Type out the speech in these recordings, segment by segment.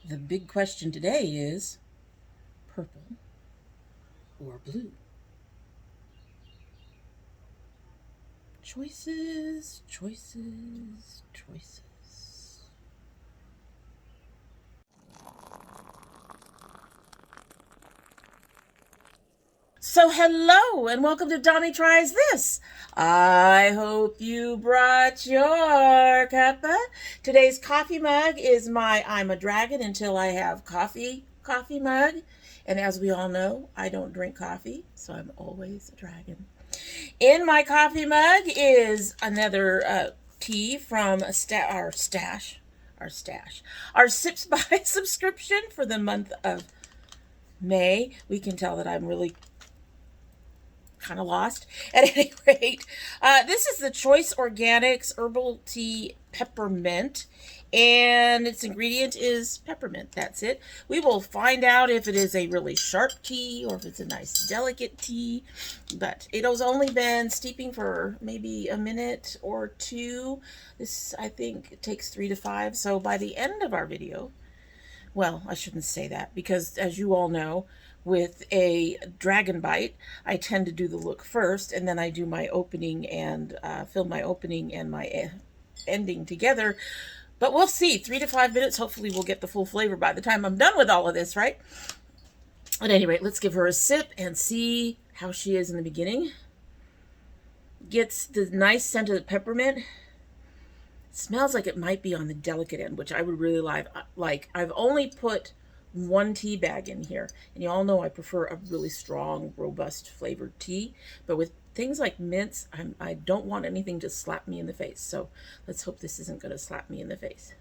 The big question today is purple or blue? Choices, choices, choices. So hello and welcome to Domytriesthis. I hope you brought your cuppa. Today's coffee mug is my I'm a dragon until I have coffee mug. And as we all know, I don't drink coffee, so I'm always a dragon. In my coffee mug is another tea from our Sips by subscription for the month of May. We can tell that I'm really kind of lost. At any rate, this is the Choice Organics Herbal Tea Peppermint, and its ingredient is peppermint. That's it. We will find out if it is a really sharp tea or if it's a nice delicate tea, but it has only been steeping for maybe a minute or two. This, I think, takes 3 to 5, so by the end of our video, well, I shouldn't say that because, as you all know, with a dragon bite, I tend to do the look first, and then I do my opening and film my opening and my ending together. But we'll see. 3 to 5 minutes. Hopefully, we'll get the full flavor by the time I'm done with all of this, right? At any rate, let's give her a sip and see how she is in the beginning. Gets the nice scent of the peppermint. Smells like it might be on the delicate end, which I would really like. I've only put 1 tea bag in here, and you all know I prefer a really strong, robust flavored tea, but with things like mints, I don't want anything to slap me in the face, so let's hope this isn't going to slap me in the face.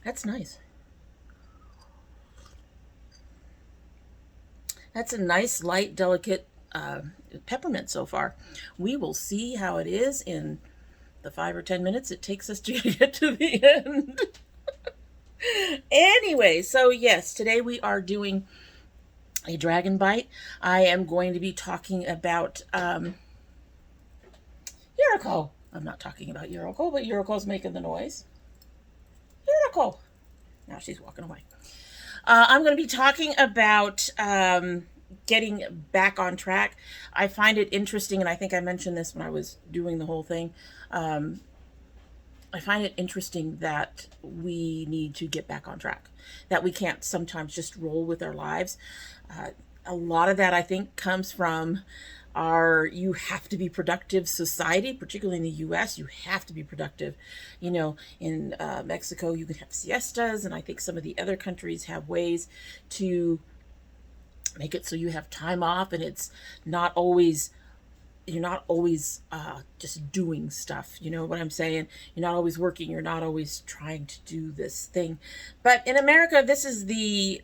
That's nice. That's a nice, light, delicate peppermint so far. We will see how it is in the 5 or 10 minutes it takes us to get to the end. Anyway, so yes, today we are doing a dragon bite. I am going to be talking about Yuriko. I'm not talking about Yuriko, but Yuriko's making the noise. Yuriko. Now she's walking away. I'm going to be talking about getting back on track. I find it interesting, and I think I mentioned this when I was doing the whole thing. I find it interesting that we need to get back on track, that we can't sometimes just roll with our lives. A lot of that, I think, comes from our you have to be productive society, particularly in the US. You have to be productive. You know, in Mexico, you can have siestas, and I think some of the other countries have ways to make it so you have time off, and it's not always you're not always just doing stuff. You know what I'm saying? You're not always working. You're not always trying to do this thing. But in America, this is the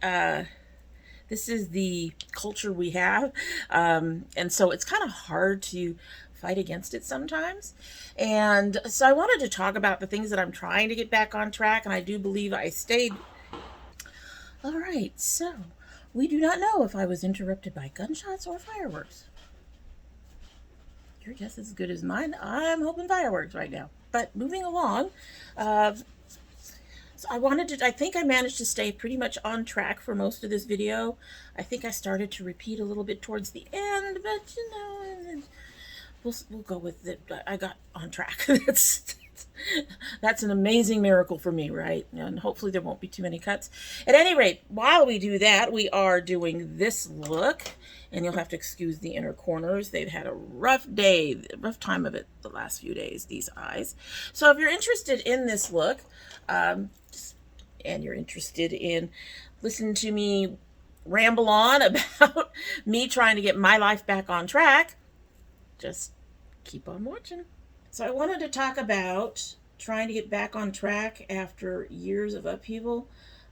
culture we have, and so it's kind of hard to fight against it sometimes. And so I wanted to talk about the things that I'm trying to get back on track, and I do believe I stayed. All right, so we do not know if I was interrupted by gunshots or fireworks. Your guess is as good as mine. I'm hoping fireworks right now. But moving along, so I think I managed to stay pretty much on track for most of this video. I think I started to repeat a little bit towards the end, but you know, we'll go with it. I got on track. That's an amazing miracle for me, right? And hopefully there won't be too many cuts. At any rate, while we do that, we are doing this look, and you'll have to excuse the inner corners. They've had a rough day, rough time of it the last few days, these eyes. So if you're interested in this look, and you're interested in listening to me ramble on about me trying to get my life back on track, just keep on watching. So I wanted to talk about trying to get back on track after years of upheaval.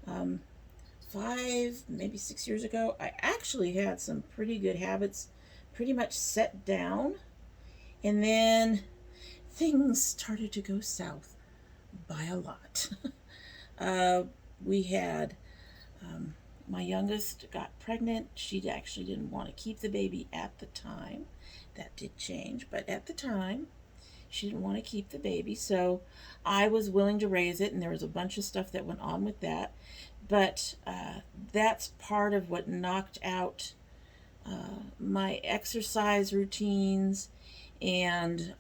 5, maybe 6 years ago, I actually had some pretty good habits pretty much set down. And then things started to go south by a lot. We had my youngest got pregnant. She actually didn't want to keep the baby at the time. That did change, but at the time, She didn't want to keep the baby, so I was willing to raise it, and there was a bunch of stuff that went on with that. But that's part of what knocked out my exercise routines, and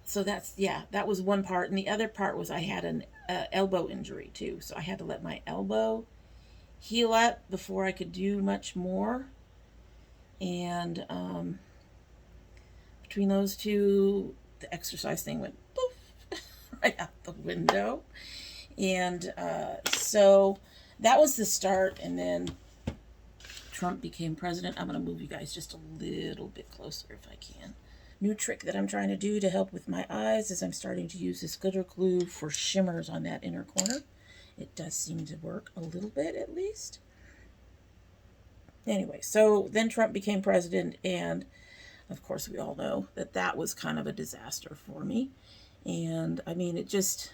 so that's, yeah, that was one part. And the other part was I had an elbow injury too, so I had to let my elbow heal up before I could do much more. And between those two, the exercise thing went poof right out the window. And so that was the start. And then Trump became president. I'm going to move you guys just a little bit closer if I can. New trick that I'm trying to do to help with my eyes is I'm starting to use this glitter glue for shimmers on that inner corner. It does seem to work a little bit, at least. Anyway, so then Trump became president, and of course we all know that that was kind of a disaster for me. And I mean, it just,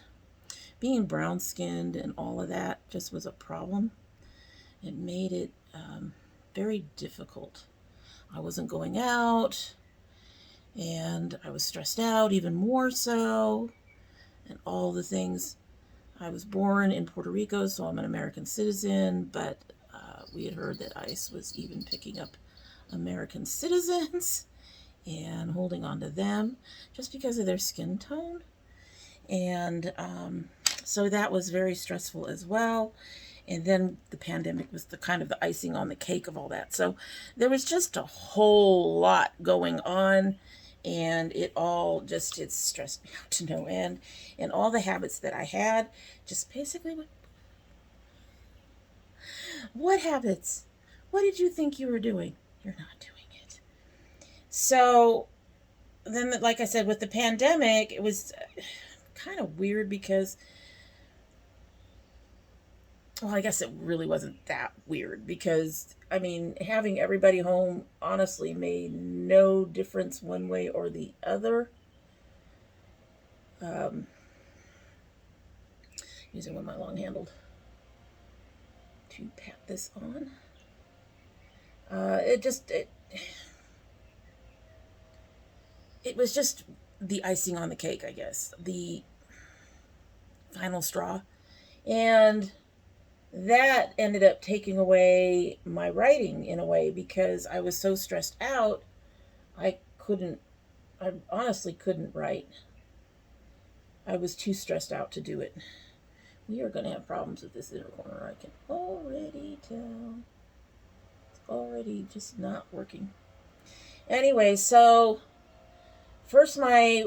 being brown skinned and all of that just was a problem. It made it very difficult. I wasn't going out, and I was stressed out even more so, and all the things. I was born in Puerto Rico, so I'm an American citizen, but we had heard that ICE was even picking up American citizens and holding on to them just because of their skin tone. And so that was very stressful as well. And then the pandemic was the kind of the icing on the cake of all that. So there was just a whole lot going on, and it all just, it stressed me out to no end. And all the habits that I had just basically went. What habits? What did you think you were doing? You're not doing it. So then, like I said, with the pandemic, it was kind of weird because, well, I guess it really wasn't that weird because, I mean, having everybody home honestly made no difference one way or the other. Using one of my long-handled to pat this on. It was just the icing on the cake, I guess. The final straw. And that ended up taking away my writing in a way because I was so stressed out, I honestly couldn't write. I was too stressed out to do it. We are going to have problems with this inner corner, I can already tell. It's already just not working. Anyway, so first my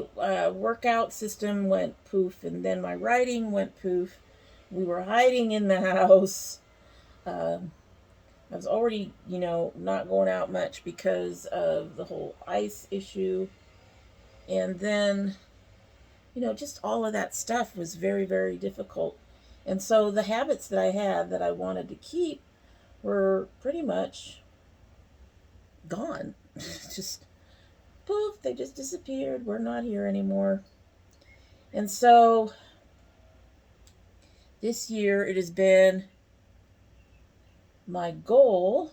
workout system went poof, and then my writing went poof. We were hiding in the house. I was already, not going out much because of the whole ice issue. And then, just all of that stuff was very, very difficult. And so the habits that I had that I wanted to keep were pretty much gone. Just poof, they just disappeared. We're not here anymore. And so this year it has been my goal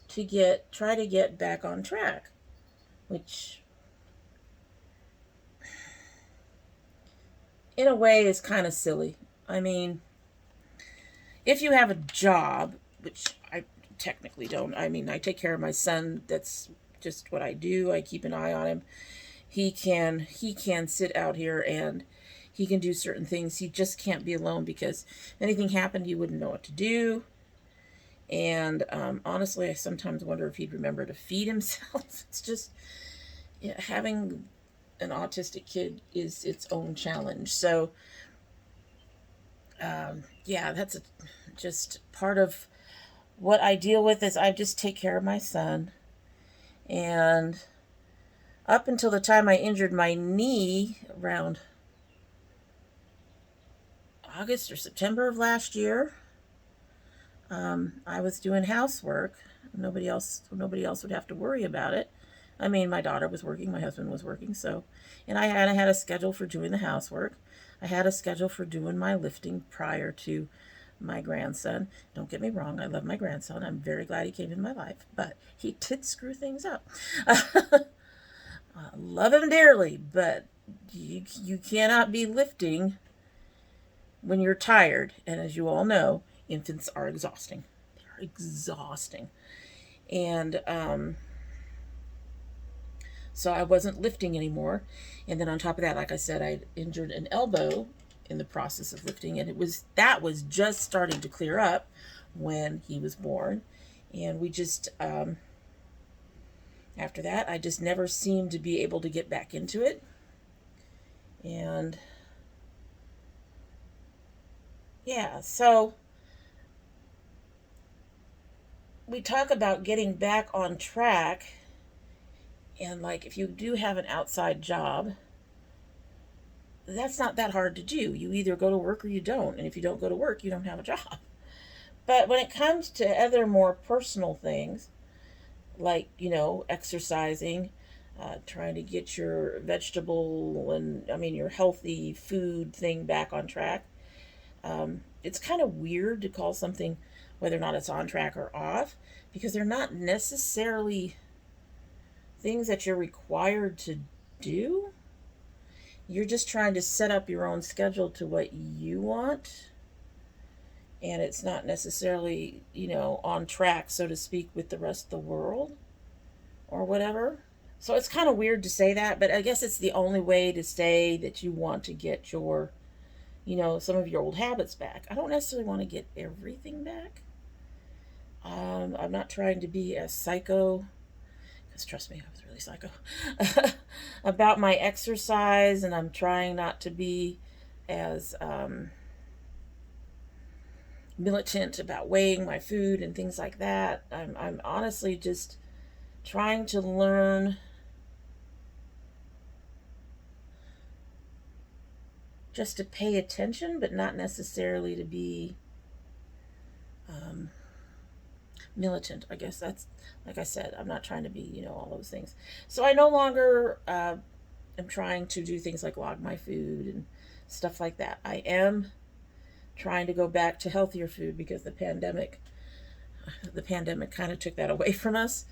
to try to get back on track, which in a way is kind of silly. I mean, if you have a job, which I technically don't, I mean, I take care of my son. That's just what I do. I keep an eye on him. He can sit out here and he can do certain things. He just can't be alone because if anything happened, he wouldn't know what to do. And honestly, I sometimes wonder if he'd remember to feed himself. It's just, having an autistic kid is its own challenge. So, that's just part of what I deal with is I just take care of my son. And up until the time I injured my knee around August or September of last year, I was doing housework. Nobody else would have to worry about it. I mean, my daughter was working, my husband was working, and I had a schedule for doing the housework. I had a schedule for doing my lifting prior to my grandson. Don't get me wrong, I love my grandson. I'm very glad he came in my life, but he did screw things up. I love him dearly, but you cannot be lifting when you're tired. And as you all know, infants are exhausting. They're exhausting. And so I wasn't lifting anymore. And then on top of that, like I said, I injured an elbow in the process of lifting, and that was just starting to clear up when he was born. And we just after that, I just never seemed to be able to get back into it. And yeah, so we talk about getting back on track. And like, if you do have an outside job, that's not that hard to do. You either go to work or you don't. And if you don't go to work, you don't have a job. But when it comes to other more personal things, like, exercising, trying to get your vegetable and, your healthy food thing back on track, it's kind of weird to call something, whether or not it's on track or off, because they're not necessarily things that you're required to do. You're just trying to set up your own schedule to what you want. And it's not necessarily, on track, so to speak, with the rest of the world or whatever. So it's kind of weird to say that, but I guess it's the only way to say that you want to get your, some of your old habits back. I don't necessarily want to get everything back. I'm not trying to be a psycho, because trust me, I was really psycho about my exercise, and I'm trying not to be as militant about weighing my food and things like that. I'm honestly just trying to learn just to pay attention, but not necessarily to be militant. I guess that's, like I said, I'm not trying to be, all those things. So I no longer am trying to do things like log my food and stuff like that. I am trying to go back to healthier food because the pandemic kind of took that away from us.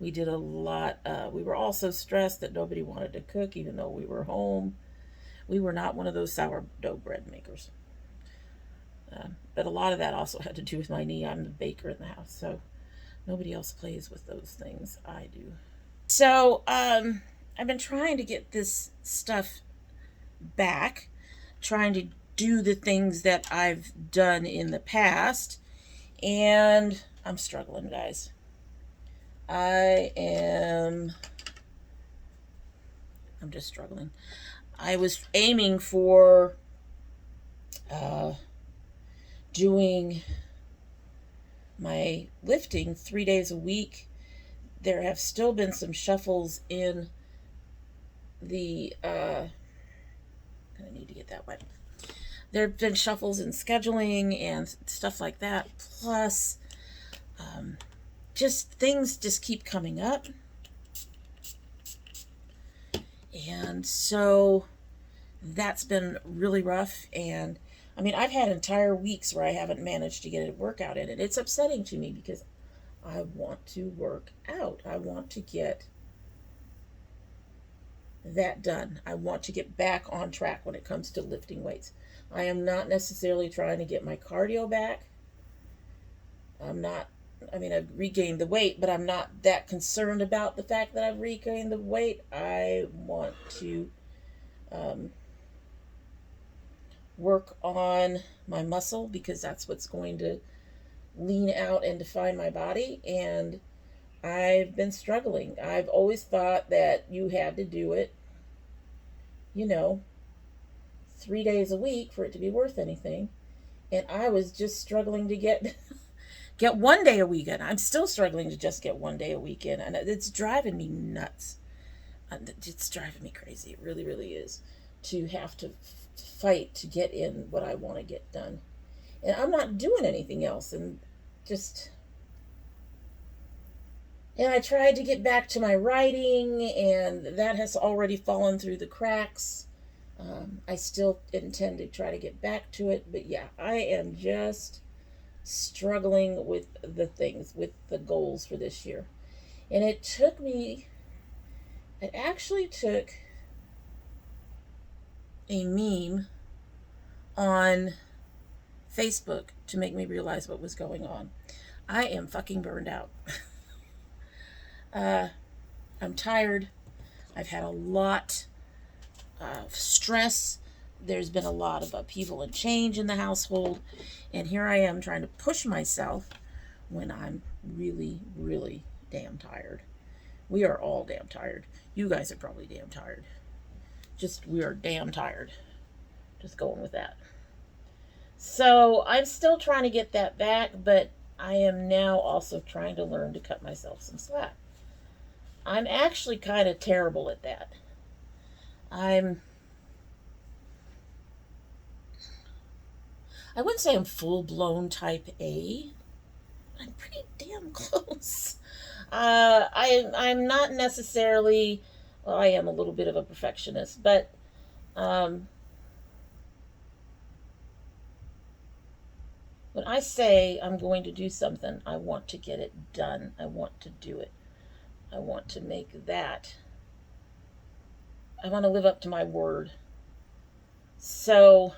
We did a lot. We were all so stressed that nobody wanted to cook, even though we were home. We were not one of those sourdough bread makers. But a lot of that also had to do with my knee. I'm the baker in the house, so nobody else plays with those things. I do. So I've been trying to get this stuff back, trying to do the things that I've done in the past, and I'm struggling, guys. I'm just struggling. I was aiming for doing my lifting 3 days a week. There have still been some shuffles in the I need to get that wet. There have been shuffles in scheduling and stuff like that. Plus, just things just keep coming up. And so that's been really rough. And I've had entire weeks where I haven't managed to get a workout in. And it's upsetting to me because I want to work out. I want to get that done. I want to get back on track when it comes to lifting weights. I am not necessarily trying to get my cardio back. I've regained the weight, but I'm not that concerned about the fact that I've regained the weight. I want to work on my muscle because that's what's going to lean out and define my body. And I've been struggling. I've always thought that you had to do it, 3 days a week for it to be worth anything. And I was just struggling to get 1 day a week in. I'm still struggling to just get 1 day a week in. And it's driving me nuts. It's driving me crazy. It really, really is. To have to fight to get in what I want to get done. And I'm not doing anything else. And I tried to get back to my writing, and that has already fallen through the cracks. I still intend to try to get back to it. But yeah, I am just struggling with the things, with the goals for this year. And it actually took a meme on Facebook to make me realize what was going on. I am fucking burned out. I'm tired. I've had a lot of stress. There's been a lot of upheaval and change in the household. And here I am trying to push myself when I'm really, really damn tired. We are all damn tired. You guys are probably damn tired. We are damn tired. Just going with that. So I'm still trying to get that back, but I am now also trying to learn to cut myself some slack. I'm actually kind of terrible at that. I wouldn't say I'm full-blown type A, but I'm pretty damn close. I'm not necessarily, well, I am a little bit of a perfectionist, but when I say I'm going to do something, I want to get it done. I want to do it. I want to make that. I want to live up to my word. So,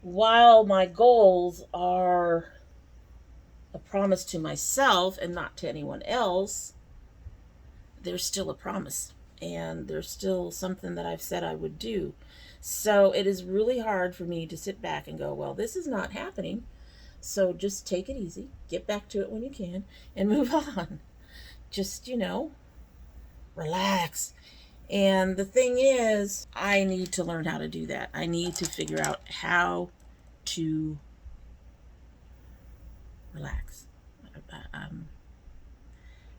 while my goals are a promise to myself and not to anyone else, there's still a promise. And there's still something that I've said I would do. So it is really hard for me to sit back and go, well, this is not happening. So just take it easy. Get back to it when you can and move on. Just, relax. And the thing is, I need to learn how to do that. I need to figure out how to relax.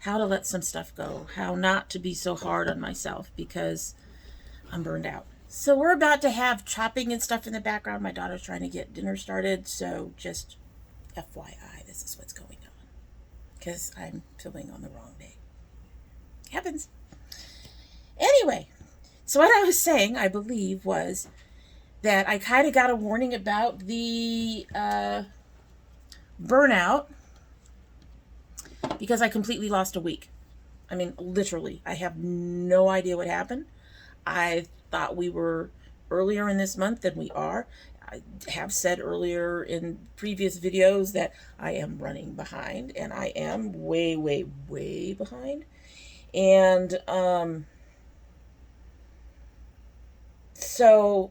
How to let some stuff go. How not to be so hard on myself because I'm burned out. So we're about to have chopping and stuff in the background. My daughter's trying to get dinner started. So just FYI, this is what's going on. Because I'm filming on the wrong day. Happens. Anyway, so what I was saying, I believe, was that I kind of got a warning about the burnout because I completely lost a week. I mean, literally, I have no idea what happened. I thought we were earlier in this month than we are. I have said earlier in previous videos that I am running behind, and I am way, way, way behind. And so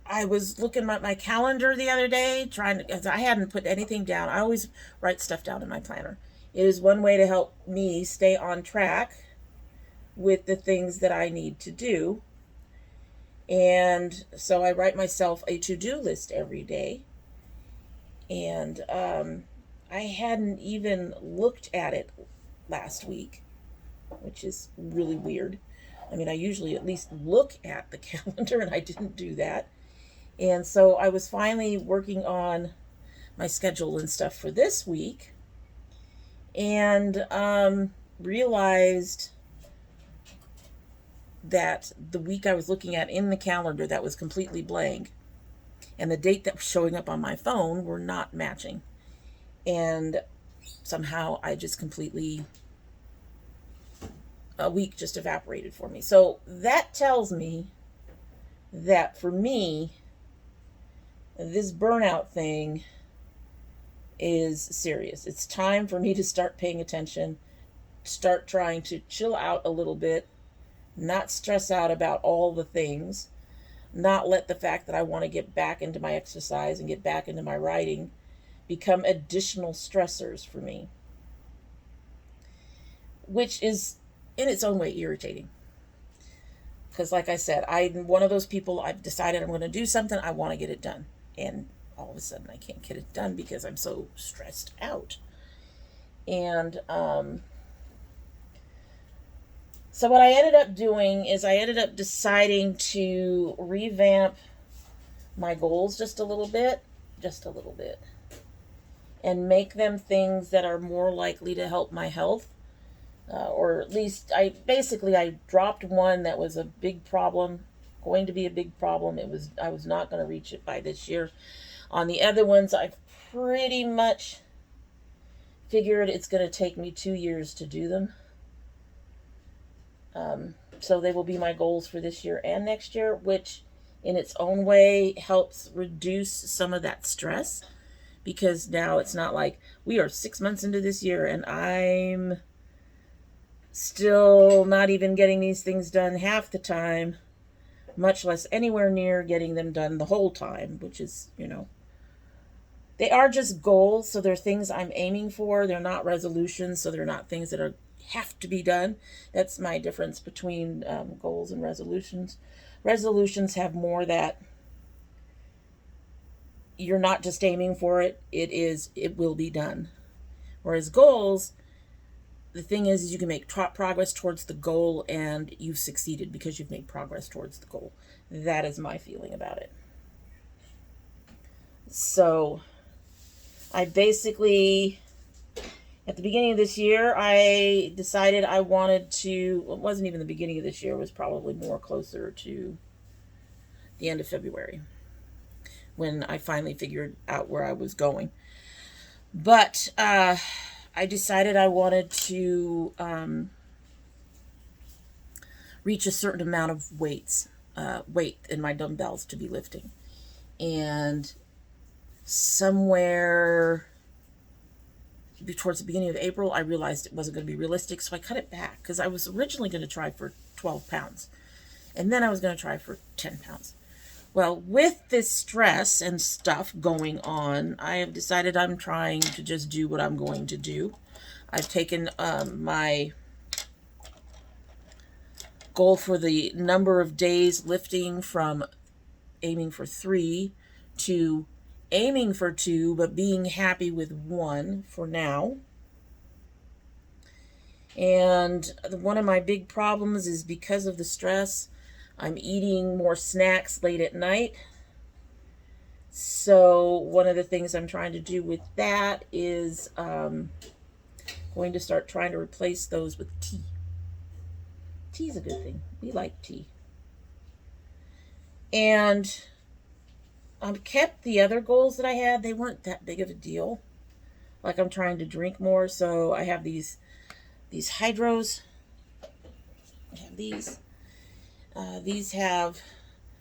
I was looking at my calendar the other day, because I hadn't put anything down. I always write stuff down in my planner. It is one way to help me stay on track with the things that I need to do. And so I write myself a to-do list every day. And I hadn't even looked at it last week, which is really weird. I mean, I usually at least look at the calendar, and I didn't do that. And so I was finally working on my schedule and stuff for this week, and realized that the week I was looking at in the calendar that was completely blank, and the date that was showing up on my phone were not matching. And somehow I just completely, a week just evaporated for me. So that tells me that for me, this burnout thing is serious. It's time for me to start paying attention, start trying to chill out a little bit, not stress out about all the things, not let the fact that I want to get back into my exercise and get back into my writing become additional stressors for me, which is in its own way irritating. Because like I said, I'm one of those people, I've decided I'm going to do something, I want to get it done. And all of a sudden I can't get it done because I'm so stressed out. And so what I ended up doing is I ended up deciding to revamp my goals just a little bit, and make them things that are more likely to help my health. Or at least I dropped one that was a big problem, going to be a big problem. I was not going to reach it by this year. On the other ones, I've pretty much figured it's going to take me 2 years to do them. So they will be my goals for this year and next year, which in its own way helps reduce some of that stress, because now it's not like we are 6 months into this year and I'm still not even getting these things done half the time, much less anywhere near getting them done the whole time, which is, you know, they are just goals. So they're things I'm aiming for. They're not resolutions. So they're not things that have to be done. That's my difference between goals and resolutions. Resolutions have more that you're not just aiming for it. It will be done. Whereas goals, the thing is you can make progress towards the goal and you've succeeded because you've made progress towards the goal. That is my feeling about it. So I basically, at the beginning of this year, I decided I wanted to, well, it wasn't even the beginning of this year, it was probably more closer to the end of February when I finally figured out where I was going. But I decided I wanted to reach a certain amount of weight in my dumbbells to be lifting. And somewhere towards the beginning of April, I realized it wasn't going to be realistic, so I cut it back, because I was originally going to try for 12 pounds, and then I was going to try for 10 pounds. Well, with this stress and stuff going on, I have decided I'm trying to just do what I'm going to do. I've taken my goal for the number of days lifting from aiming for 3 to aiming for 2, but being happy with 1 for now. And one of my big problems is because of the stress, I'm eating more snacks late at night. So one of the things I'm trying to do with that is going to start trying to replace those with tea. Tea is a good thing. We like tea. And I've kept the other goals that I had. They weren't that big of a deal. Like, I'm trying to drink more, so I have these hydros. I have these. These have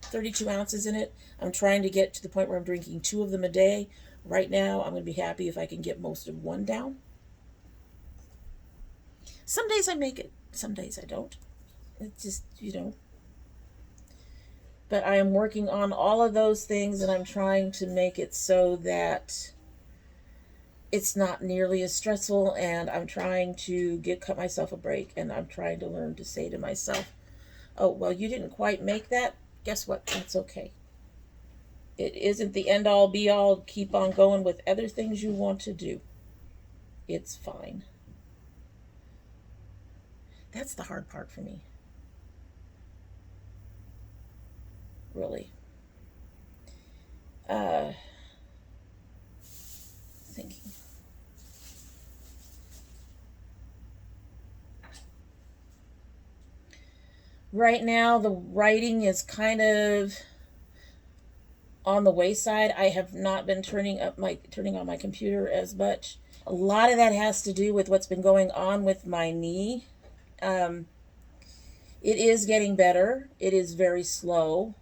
32 ounces in it. I'm trying to get to the point where I'm drinking 2 of them a day. Right now, I'm going to be happy if I can get most of 1 down. Some days I make it. Some days I don't. It's just, you know. But I am working on all of those things, and I'm trying to make it so that it's not nearly as stressful, and I'm trying to cut myself a break, and I'm trying to learn to say to myself, oh, well, you didn't quite make that. Guess what? That's okay. It isn't the end-all, be-all. Keep on going with other things you want to do. It's fine. That's the hard part for me. Really. Thinking. Right now, the writing is kind of on the wayside. I have not been turning on my computer as much. A lot of that has to do with what's been going on with my knee. It is getting better. It is very slow,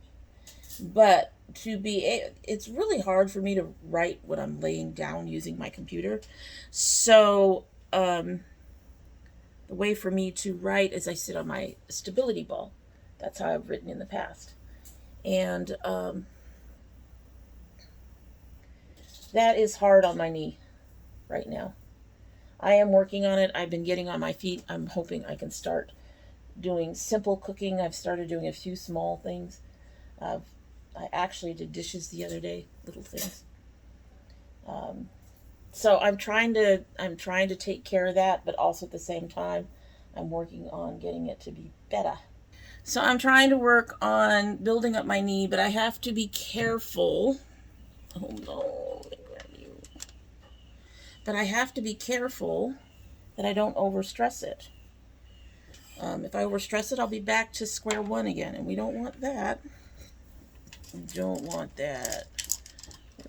but it's really hard for me to write when I'm laying down using my computer. So the way for me to write is I sit on my stability ball. That's how I've written in the past. And that is hard on my knee right now. I am working on it. I've been getting on my feet. I'm hoping I can start doing simple cooking. I've started doing a few small things. I actually did dishes the other day, little things. So I'm trying to take care of that, but also at the same time, I'm working on getting it to be better. So I'm trying to work on building up my knee, but I have to be careful. Oh no, but I have to be careful that I don't overstress it. If I overstress it, I'll be back to square one again, and we don't want that. We don't want that.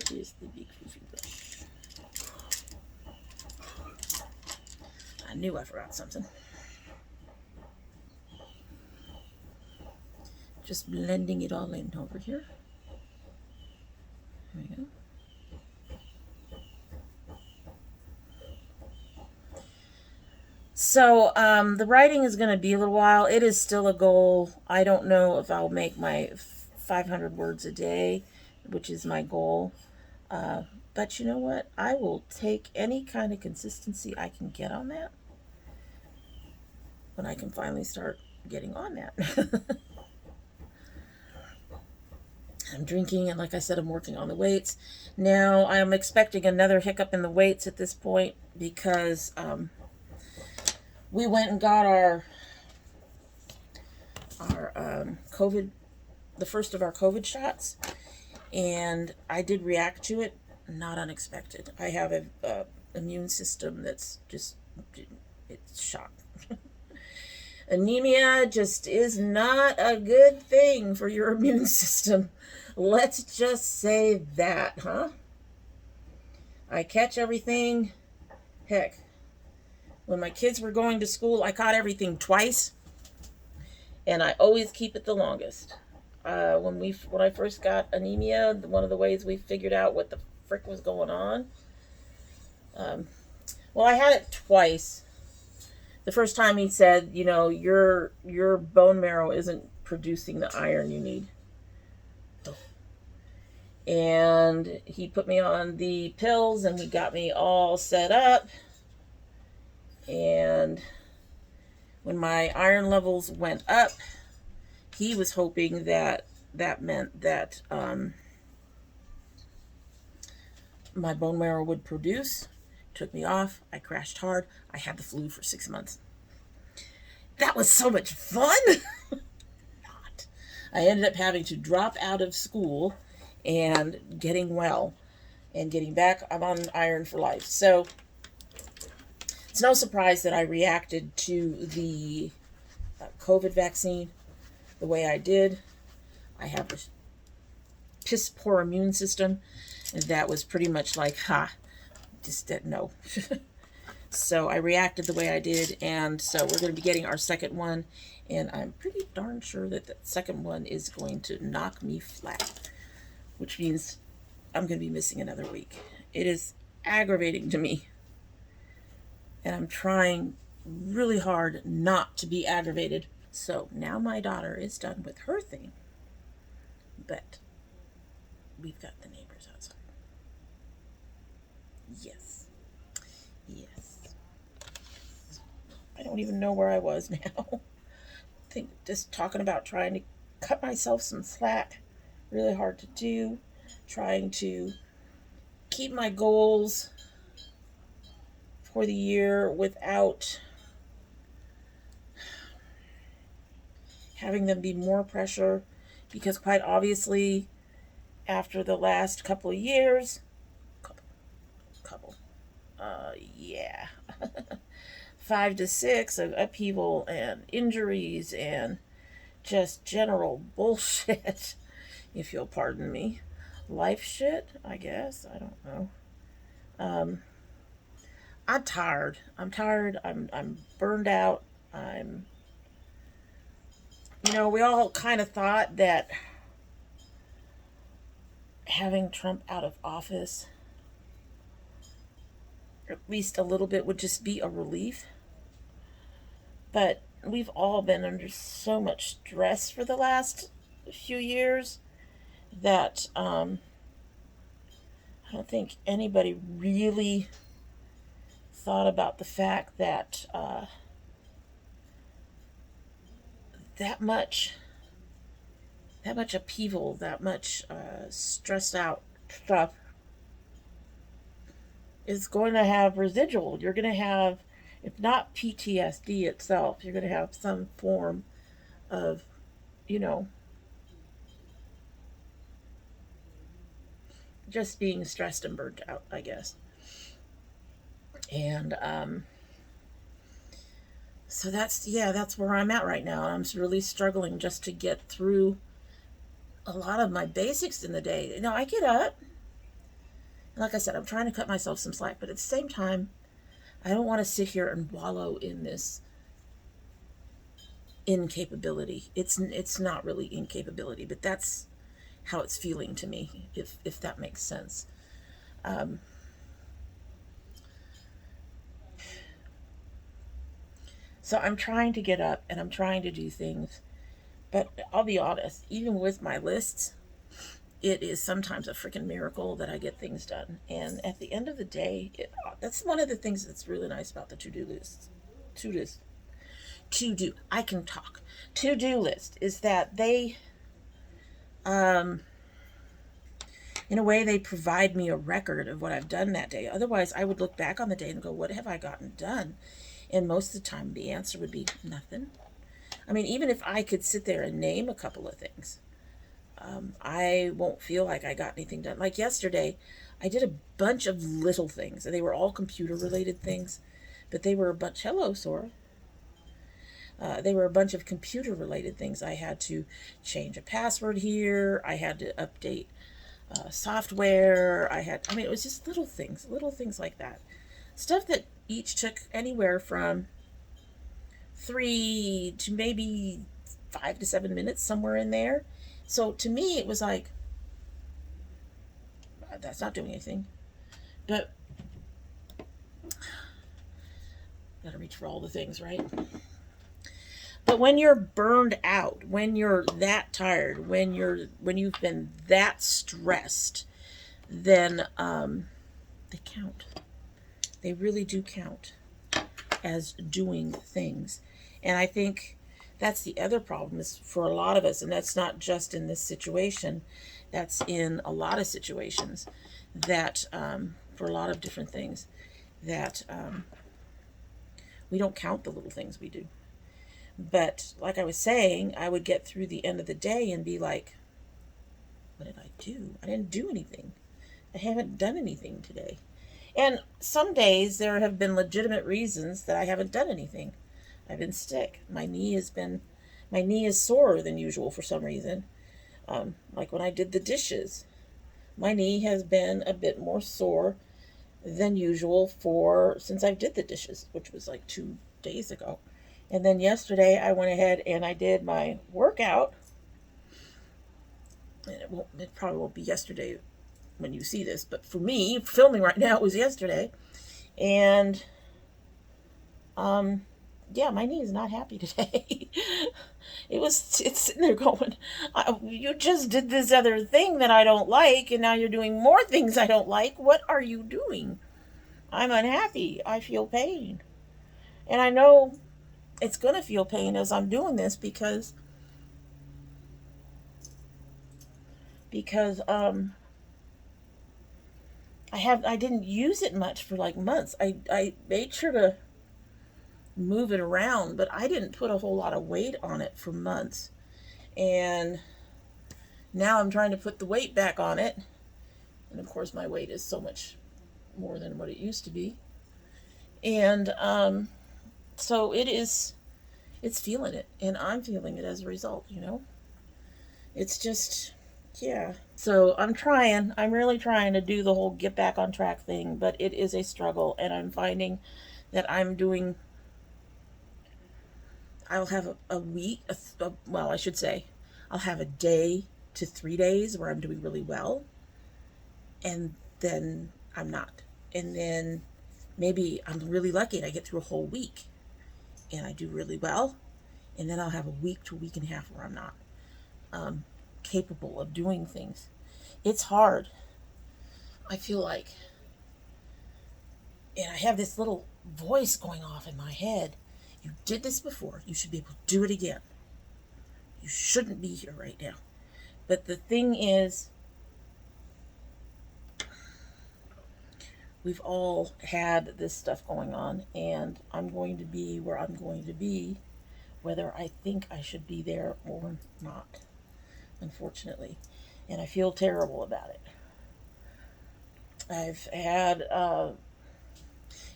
Where is the big foofy brush? I knew I forgot something. Just blending it all in over here. There we go. So the writing is going to be a little while. It is still a goal. I don't know if I'll make my 500 words a day, which is my goal. But you know what? I will take any kind of consistency I can get on that when I can finally start getting on that. I'm drinking, and like I said, I'm working on the weights. Now, I'm expecting another hiccup in the weights at this point because we went and got our COVID, the first of our COVID shots, and I did react to it. Not unexpected. I have a immune system that's just, it's shocked. Anemia just is not a good thing for your immune system. Let's just say that, huh? I catch everything. Heck, when my kids were going to school, I caught everything twice, and I always keep it the longest. When I first got anemia, one of the ways we figured out what the frick was going on. Well, I had it twice. The first time he said, you know, your bone marrow isn't producing the iron you need. And he put me on the pills and he got me all set up. And when my iron levels went up, he was hoping that that meant that my bone marrow would produce. Took me off. I crashed hard. I had the flu for 6 months. That was so much fun. Not. I ended up having to drop out of school and getting well and getting back. I'm on iron for life. So it's no surprise that I reacted to the COVID vaccine the way I did. I have a piss poor immune system, and that was pretty much like, just didn't know. So I reacted the way I did, and so we're going to be getting our second one, and I'm pretty darn sure that the second one is going to knock me flat, which means I'm going to be missing another week. It is aggravating to me, and I'm trying really hard not to be aggravated. So now my daughter is done with her thing, but we've got the neighbors outside. Yes. I don't even know where I was now. I think just talking about trying to cut myself some slack. Really hard to do. Trying to keep my goals for the year without having them be more pressure, because quite obviously after the last couple of years, yeah, 5 to 6 of upheaval and injuries and just general bullshit, if you'll pardon me. Life shit, I guess. I don't know. I'm tired. I'm burned out. We all kind of thought that having Trump out of office, at least a little bit, would just be a relief. But we've all been under so much stress for the last few years that I don't think anybody really thought about the fact that that much upheaval, that much stressed out stuff is going to have residual. You're going to have, if not PTSD itself, you're going to have some form of, just being stressed and burnt out, I guess. And so that's where I'm at right now. I'm really struggling just to get through a lot of my basics in the day. I get up, and like I said, I'm trying to cut myself some slack, but at the same time, I don't want to sit here and wallow in this incapability. It's not really incapability, but that's how it's feeling to me, if that makes sense. So I'm trying to get up and I'm trying to do things, but I'll be honest, even with my lists, it is sometimes a freaking miracle that I get things done. And at the end of the day, that's one of the things that's really nice about the to-do lists. I can talk. To-do list is that they, in a way, they provide me a record of what I've done that day. Otherwise, I would look back on the day and go, what have I gotten done? And most of the time, the answer would be nothing. I mean, even if I could sit there and name a couple of things, I won't feel like I got anything done. Like yesterday, I did a bunch of little things, and they were all computer-related things, but they were a bunch. Hello, Sora. They were a bunch of computer-related things. I had to change a password here. I had to update software. I mean, it was just little things like that. Stuff that each took anywhere from 3 to maybe 5 to 7 minutes, somewhere in there. So to me, it was like, that's not doing anything. But gotta reach for all the things, right? But when you're burned out, when you're that tired, when you've been that stressed, then they count. They really do count as doing things. And I think that's the other problem is for a lot of us, and that's not just in this situation, that's in a lot of situations, that for a lot of different things, that we don't count the little things we do. But like I was saying, I would get through the end of the day and be like, what did I do? I didn't do anything. I haven't done anything today. And some days there have been legitimate reasons that I haven't done anything. I've been sick. My knee is sore than usual for some reason. Like when I did the dishes, my knee has been a bit more sore than usual since I did the dishes, which was like 2 days ago. And then yesterday I went ahead and I did my workout. And it probably won't be yesterday when you see this, but for me, filming right now, it was yesterday. And yeah, my knee is not happy today. It's sitting there going, you just did this other thing that I don't like, and now you're doing more things I don't like. What are you doing? I'm unhappy. I feel pain. And I know it's going to feel pain as I'm doing this because I didn't use it much for like months. I made sure to move it around, but I didn't put a whole lot of weight on it for months. And now I'm trying to put the weight back on it. And of course my weight is so much more than what it used to be. And so it's feeling it, and I'm feeling it as a result, It's just, yeah. So I'm really trying to do the whole get back on track thing, but it is a struggle, and I'm finding that I'll have a week, well, I should say, I'll have a day to 3 days where I'm doing really well, and then I'm not. And then maybe I'm really lucky and I get through a whole week and I do really well, and then I'll have a week to a week and a half where I'm not capable of doing things. It's hard. I feel like, and I have this little voice going off in my head. You did this before. You should be able to do it again. You shouldn't be here right now. But the thing is, we've all had this stuff going on, and I'm going to be where I'm going to be, whether I think I should be there or not, unfortunately. And I feel terrible about it. I've had, and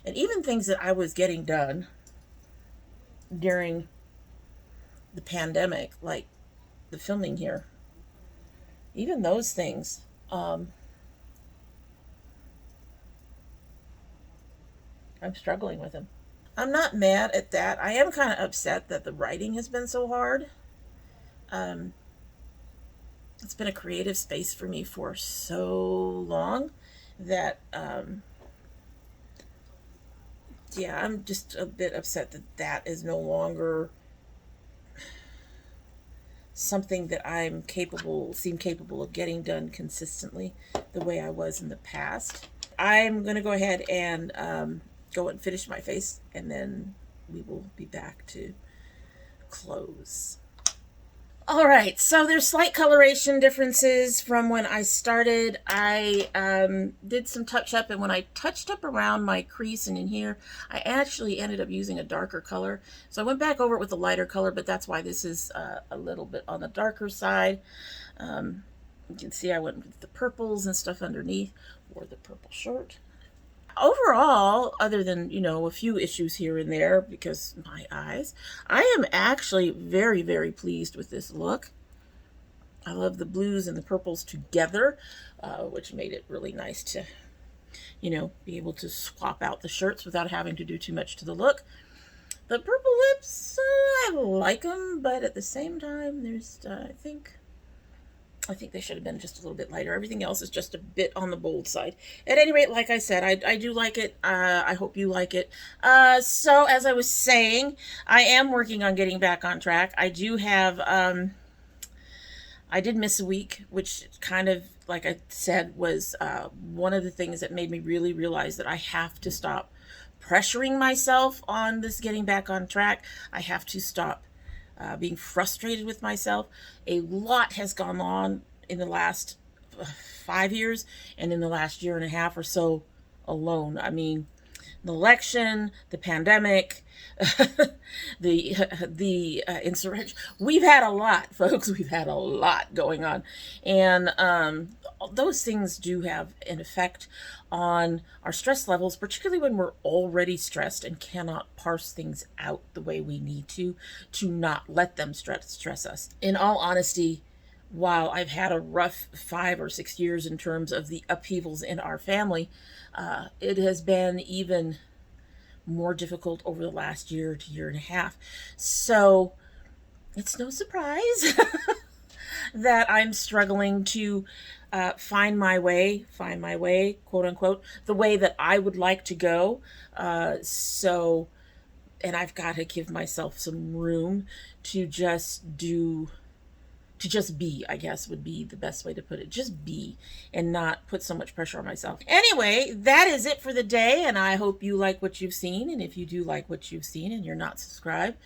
even things that I was getting done during the pandemic, like the filming here, even those things, I I'm struggling with them. I'm not mad at that. I am kind of upset that the writing has been so hard. It's been a creative space for me for so long that, yeah, I'm just a bit upset that that is no longer something that seem capable of getting done consistently the way I was in the past. I'm going to go ahead and go and finish my face, and then we will be back to close. All right, so there's slight coloration differences from when I started. I did some touch up, and when I touched up around my crease and in here, I actually ended up using a darker color. So I went back over it with a lighter color, but that's why this is a little bit on the darker side. You can see I went with the purples and stuff underneath, wore the purple shirt. Overall, other than, you know, a few issues here and there because my eyes, I am actually very, very pleased with this look. I love the blues and the purples together, which made it really nice to, you know, be able to swap out the shirts without having to do too much to the look. The purple lips, I like them, but at the same time, there's, I think they should have been just a little bit lighter. Everything else is just a bit on the bold side. At any rate, like I said, I do like it. I hope you like it. So as I was saying, I am working on getting back on track. I do have, I did miss a week, which kind of, like I said, was one of the things that made me really realize that I have to stop pressuring myself on this getting back on track. I have to stop being frustrated with myself. A lot has gone on in the last 5 years and in the last year and a half or so alone. I mean, the election, the pandemic, the insurrection. We've had a lot, folks. We've had a lot going on. And those things do have an effect on our stress levels, particularly when we're already stressed and cannot parse things out the way we need to not let them stress us. In all honesty, while I've had a rough 5 or 6 years in terms of the upheavals in our family, it has been even more difficult over the last year to year and a half. So it's no surprise that I'm struggling to find my way, quote unquote, the way that I would like to go. And I've got to give myself some room to just be, I guess would be the best way to put it. Just be, and not put so much pressure on myself. Anyway, that is it for the day, and I hope you like what you've seen. And if you do like what you've seen and you're not subscribed,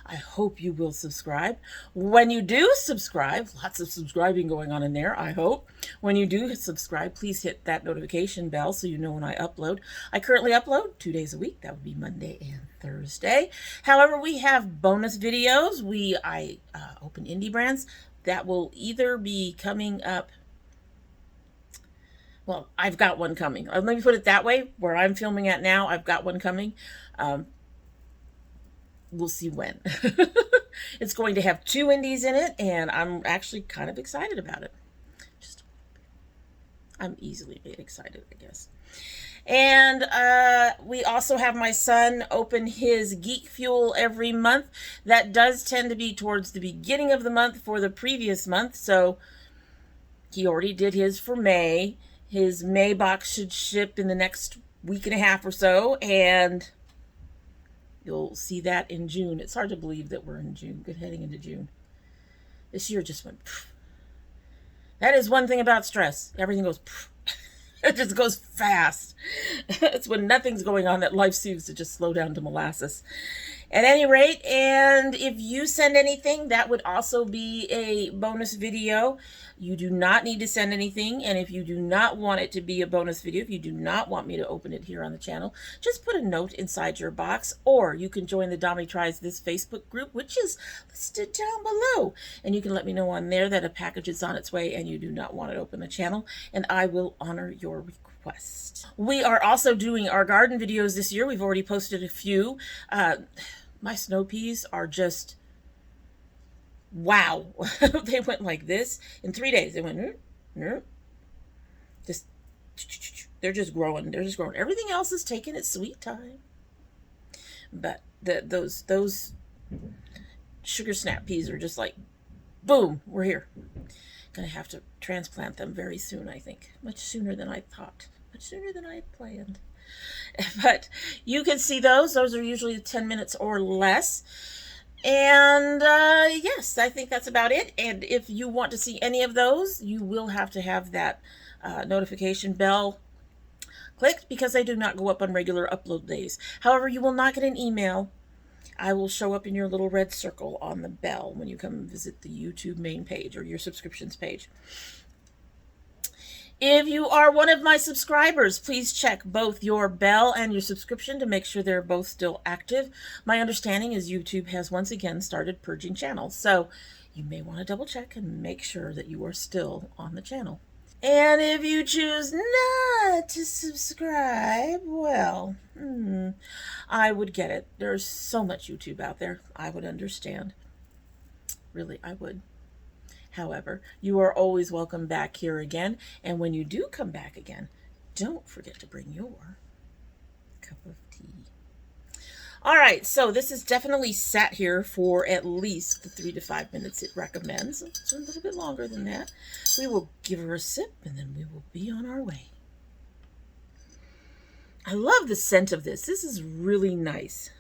I hope you will subscribe. When you do subscribe, lots of subscribing going on in there, I hope. When you do subscribe, please hit that notification bell so you know when I upload. I currently upload 2 days a week. That would be Monday and Thursday. However, we have bonus videos. I open indie brands that will either be coming up. Well, I've got one coming. Let me put it that way. Where I'm filming at now, I've got one coming. We'll see when. It's going to have 2 indies in it, and I'm actually kind of excited about it. I'm easily excited, I guess. And we also have my son open his Geek Fuel every month. That does tend to be towards the beginning of the month for the previous month. So he already did his for May. His May box should ship in the next week and a half or so. And you'll see that in June. It's hard to believe that we're in June. Good, heading into June. This year just went pff. That is one thing about stress. Everything goes pff. It just goes fast. It's when nothing's going on that life seems to just slow down to molasses. At any rate, and if you send anything, that would also be a bonus video. You do not need to send anything, and if you do not want it to be a bonus video, if you do not want me to open it here on the channel, just put a note inside your box, or you can join the domytriesthis Facebook group, which is listed down below, and you can let me know on there that a package is on its way and you do not want it open the channel, and I will honor your request. We are also doing our garden videos this year. We've already posted a few. My snow peas are just, wow. They went like this in 3 days. They went, just, they're just growing. They're just growing. Everything else is taking its sweet time. But those sugar snap peas are just like, boom, we're here. Gonna have to transplant them very soon, I think. Much sooner than I thought. Much sooner than I had planned. But you can see those. Those are usually 10 minutes or less. And yes, I think that's about it. And if you want to see any of those, you will have to have that notification bell clicked, because they do not go up on regular upload days. However, you will not get an email. I will show up in your little red circle on the bell when you come visit the YouTube main page or your subscriptions page. If you are one of my subscribers, please check both your bell and your subscription to make sure they're both still active. My understanding is YouTube has once again started purging channels, so you may want to double check and make sure that you are still on the channel. And if you choose not to subscribe, well, I would get it. There's so much YouTube out there. I would understand. Really, I would. However, you are always welcome back here again. And when you do come back again, don't forget to bring your cup of tea. All right, so this is definitely sat here for at least the 3 to 5 minutes it recommends. It's a little bit longer than that. We will give her a sip, and then we will be on our way. I love the scent of this. This is really nice.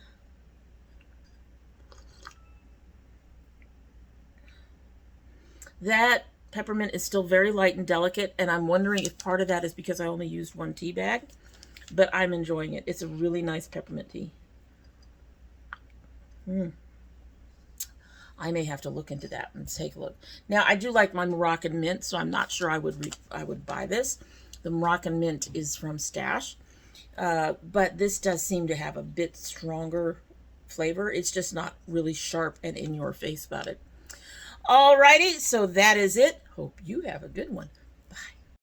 That peppermint is still very light and delicate, and I'm wondering if part of that is because I only used 1 tea bag, but I'm enjoying it. It's a really nice peppermint tea. I may have to look into that and take a look. Now, I do like my Moroccan mint, so I'm not sure I would buy this. The Moroccan mint is from Stash, but this does seem to have a bit stronger flavor. It's just not really sharp and in your face about it. Alrighty, so that is it. Hope you have a good one. Bye.